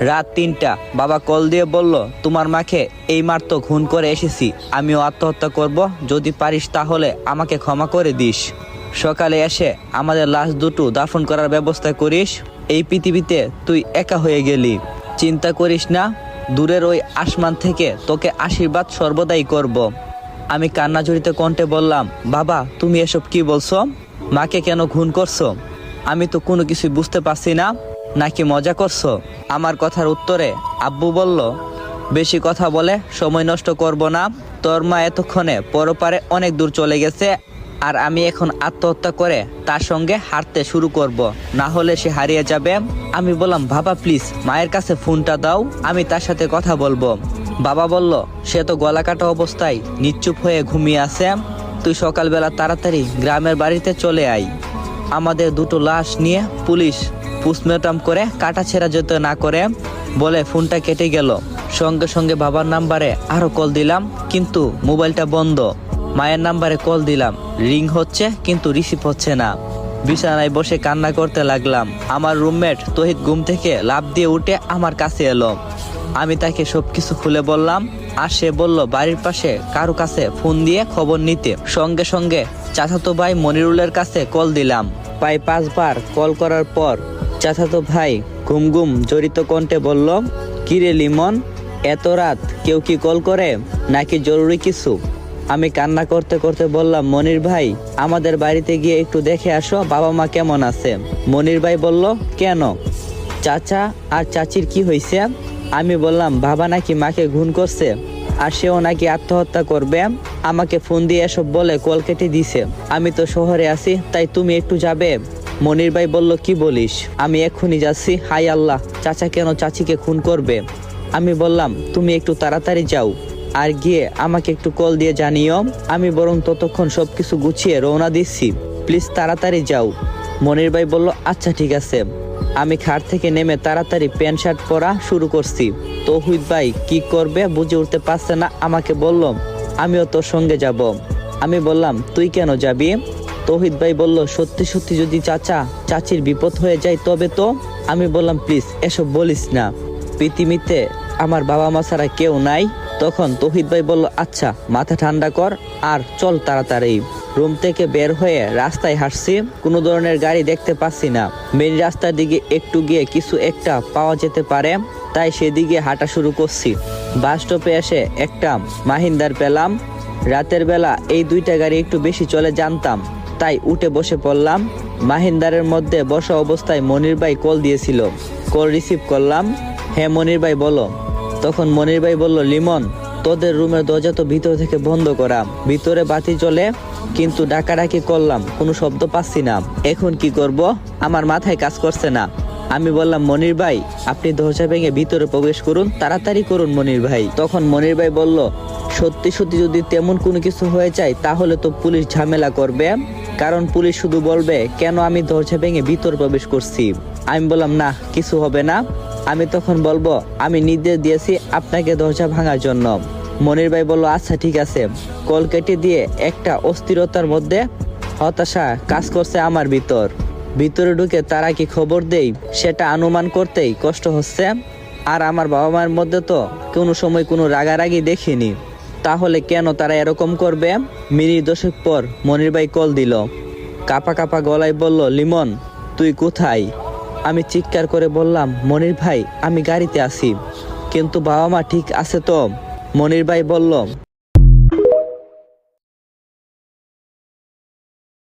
রাত ৩টা বাবা কল দিয়ে বলল, তোমার মাকে এই মাত্র খুন করে এসেছি, আমিও আত্মহত্যা করব, যদি পারিস তাহলে আমাকে ক্ষমা করে দিস। সকালে এসে আমাদের লাশ দুটো দাফন করার ব্যবস্থা করিস। এই পৃথিবীতে তুই একা হয়ে গেলি, চিন্তা করিস না, দূরের ওই আসমান থেকে তোকে আশীর্বাদ সর্বদাই করব। আমি কান্নাজড়িত কণ্ঠে বললাম, বাবা তুমি এসব কি বলছো? মাকে কেন খুন করছো? আমি তো কোনো কিছুই বুঝতে পারছি না, নাকি মজা করছো? আমার কথার উত্তরে আব্বু বলল, বেশি কথা বলে সময় নষ্ট করব না, তোর মা এতক্ষণে পরপারে অনেক দূর চলে গেছে, আর আমি এখন আত্মহত্যা করে তার সঙ্গে হাঁটতে শুরু করব, না হলে সে হারিয়ে যাবে। আমি বললাম, বাবা প্লিজ মায়ের কাছে ফোনটা দাও, আমি তার সাথে কথা বলবো। বাবা বলল, সে তো গলা কাটা অবস্থায় নিশ্চুপ হয়ে ঘুমিয়ে আছে, তুই সকালবেলা তাড়াতাড়ি গ্রামের বাড়িতে চলে আয়। আমাদের দুটো লাশ নিয়ে পুলিশ পোস্টমর্টম করে কাটা ছেঁড়া যেতে না করে বলে ফোনটা কেটে গেল। সঙ্গে সঙ্গে বাবার নাম্বারে আরো কল দিলাম, কিন্তু মোবাইলটা বন্ধ। মায়ের নাম্বারে কল দিলাম, রিং হচ্ছে কিন্তু রিসিভ হচ্ছে না। বিছানায় বসে কান্না করতে লাগলাম। আমার রুমমেট তহিদ ঘুম থেকে লাফ দিয়ে উঠে আমার কাছে এলো। আমি তাকে সবকিছু খুলে বললাম, আর সে বলল বাড়ির পাশে কারো কাছে ফোন দিয়ে খবর নিতে। সঙ্গে সঙ্গে চাচাতো ভাই মনিরুলের কাছে কল দিলাম। প্রায় 5 বার কল করার পর চাচাতো ভাই ঘুম ঘুম জড়িত কণ্ঠে বলল, কিরে লিমন, এত রাত কেউ কি কল করে, নাকি জরুরি কিছু? আমি কান্না করতে করতে বললাম, মনির ভাই আমাদের বাড়িতে গিয়ে একটু দেখে আসো, বাবা মা কেমন আছে। মনির ভাই বলল, কেন, চাচা আর চাচির কি হয়েছে? আমি বললাম, বাবা নাকি মাকে খুন করছে, আর সেও নাকি আত্মহত্যা করবে। আমাকে ফোন দিয়ে এসব বলে কল কেটে দিছে। আমি তো শহরে আছি, তাই তুমি একটু যাবে? মনির ভাই বলল, কি বলিস, আমি এক্ষুনি যাচ্ছি। হাই আল্লাহ, চাচা কেন চাচিকে খুন করবে? আমি বললাম, তুমি একটু তাড়াতাড়ি যাও, আর গিয়ে আমাকে একটু কল দিয়ে জানিও। আমি বরং ততক্ষণ সবকিছু গুছিয়ে রওনা দিচ্ছি, প্লিজ তাড়াতাড়ি যাও। মনির ভাই বলল, আচ্ছা ঠিক আছে। আমি খাট থেকে নেমে তাড়াতাড়ি প্যান্ট শার্ট পরা শুরু করছি। তৌহিদ ভাই কি করবে বুঝে উঠতে পারছে না, আমাকে বলল, আমিও তোর সঙ্গে যাব। আমি বললাম, তুই কেন যাবি? তৌহিদ ভাই বলল, সত্যি সত্যি যদি চাচা চাচির বিপদ হয়ে যায় তবে তো। আমি বললাম, প্লিজ এসব বলিস না, পৃথিবীতে আমার বাবা মা ছাড়া কেউ নাই। তখন তৌহিদ ভাই বলল, আচ্ছা মাথা ঠান্ডা কর আর চল তাড়াতাড়ি। রুম থেকে বের হয়ে রাস্তায় হাঁটছি, কোনো ধরনের গাড়ি দেখতে পাচ্ছি না। মেন রাস্তার দিকে একটু গিয়ে কিছু একটা পাওয়া যেতে পারে, তাই সেদিকে হাঁটা শুরু করছি। বাস স্টপে এসে একটা মাহিন্দার পেলাম। রাতের বেলা এই দুইটা গাড়ি একটু বেশি চলে জানতাম, তাই উঠে বসে পড়লাম। মাহিন্দারের মধ্যে বসা অবস্থায় মনির ভাই কল দিয়েছিল, কল রিসিভ করলাম। হ্যাঁ মনির ভাই বলো। তখন মনির ভাই বলল, লিমন তোদের রুমের দরজা তো ভিতর থেকে বন্ধ করা, ভিতরে বাতি জ্বলে, কিন্তু ডাকাডাকি করলাম কোনো শব্দ পাচ্ছি না, এখন কি করব, আমার মাথায় কাজ করছে না। আমি বললাম, মনির ভাই আপনি দরজা ভেঙে ভিতরে প্রবেশ করুন, তাড়াতাড়ি করুন মনির ভাই। তখন মনির ভাই বলল, সত্যি সত্যি যদি তেমন কোনো কিছু হয়ে যায় তাহলে তো পুলিশ ঝামেলা করবে, কারণ পুলিশ শুধু বলবে কেন আমি দরজা ভেঙে ভিতরে প্রবেশ করছি। আমি বললাম, না কিছু হবে না। আমি তখন বলবো, আমি নির্দেশ দিয়েছি আপনাকে দরজা ভাঙার জন্য। মনির ভাই বলল, আচ্ছা ঠিক আছে। কল কেটে দিয়ে একটা অস্থিরতার মধ্যে হতাশা কাজ করছে আমার ভিতরে ঢুকে তারা কি খবর দেই সেটা অনুমান করতেই কষ্ট হচ্ছে। আর আমার বাবা মায়ের মধ্যে তো কোনো সময় কোনো রাগারাগি দেখিনি, তাহলে কেন তারা এরকম করবে? মিনিট 10 পর মনির ভাই কল দিল, কাপা কাপা গলায় বলল, লিমন তুই কোথায়? আমি চিৎকার করে বললাম, মনির ভাই আমি গাড়িতে আছি, কিন্তু বাবা মা ঠিক আছে তো? মনির ভাই বলল,